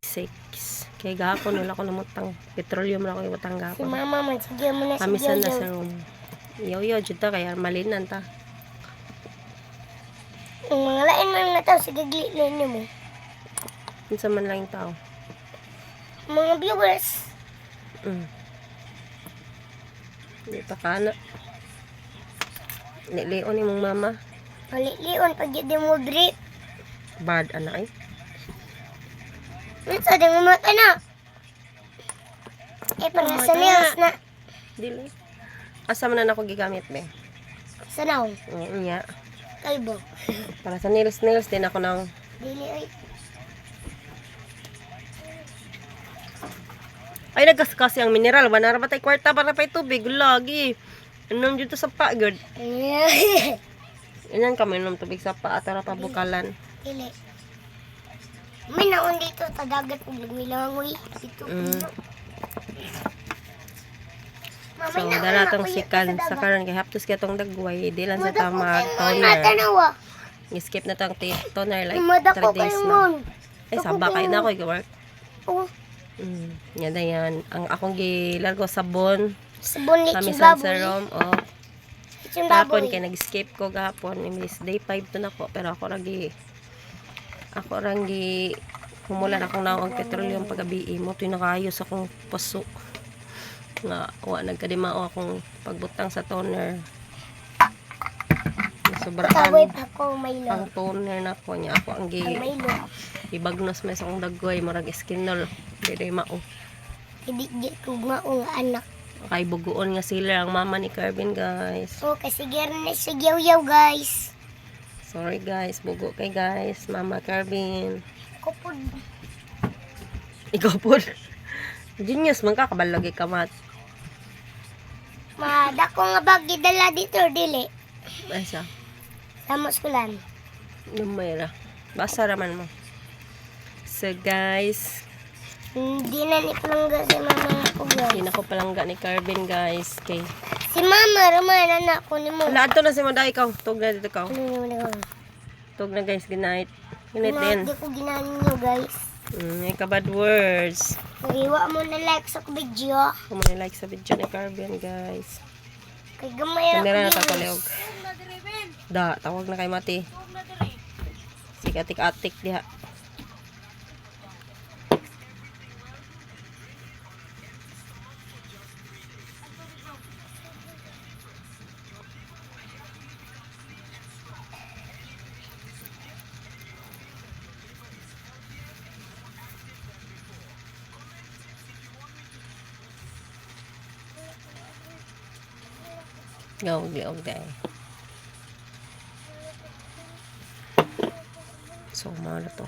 6. Kay gahapon wala ko namutang petroleum na ko ibutang Si gahapon. mama man, sige mo na si Kamisan na Jojo. sa room. Yo jud ta kaya malinan ta. Ang mga lain man nga tao, sige glilin niyo mo. Unsa man lang yung tao. Mga viewers. Di pa kana. Nilion ni mong mama. Palilion, pag di mo drip. Bad ana ay. Sa di mo mata na. Para sa nails na. Dili. Asa man na ako gigamit be? Sa naw. Nya. Kalbo. Para sa nails din ako nang Dili ay. ay nagkas ang mineral. Wala na tay kwarta para pay tubig lagi. Inom dito sa pa good. Inan kami inom tubig sa pa at para pabukalan. Dili. May naon dito sa dagat ug lumilangoy. Dito. So, dala tong sikan sa karon kay haptos kay tong dagway, di lang sa tamag toner. Matanawa. I-skip na tong toner like 3 Madako days kayo na. mon. Eh, sabak kayo na ako i-work. Oh, Yan na yan. Ang akong gilargo sabon. sabon Kami lechon sa baboy. serum. O, Lechon gahapon baboy. kay nag-skip ko gahapon. Imbis day 5 to na ko. Pero ako rangi humulan akong naong petroleum pagabi mo. Ito yung nakayos akong paso. Nga, nagkadimao akong pagbutang sa toner. Sobraan. Kaboy pa ko Milo. Ang toner na ko niya. Ako ang Ang Milo. ibagnos may isang dagway. Marag skinol. Hindi mao. Hindi ko nga ang anak. Kay buguon nga sila ang mama ni Carvin, guys. Oh, kasi gano'n na sa yaw guys. Sorry, guys. Bugo kay guys. Mama Carvin. Kupod. Ikaw po. Genius man ka. Kabalagi ka, mat. Madako nga bagi dala dito, dili. Ay, sa. Sa muskulan. Lumay ra. Basa raman mo. So, guys. Hindi na ni palangga si mama ko, guys. Hindi na ko palangga ni Carvin, guys. Kay. Si mama, raman, anak ko ni mo. Ala, ato na si Mada. Ikaw. Tug na dito, ikaw. Ano naman ako? Tug na, guys. Good night. Good night din. Hindi ko ginahan nyo, guys. May kabad words. Iwa mo na like sa video. Kung mo like sa video ni Carvin, guys. Kay gamay Kamera na ako tapaliog. Da, tawag na kay Mati. Sige, atik-atik diha. Gawag dahil. So, mga to.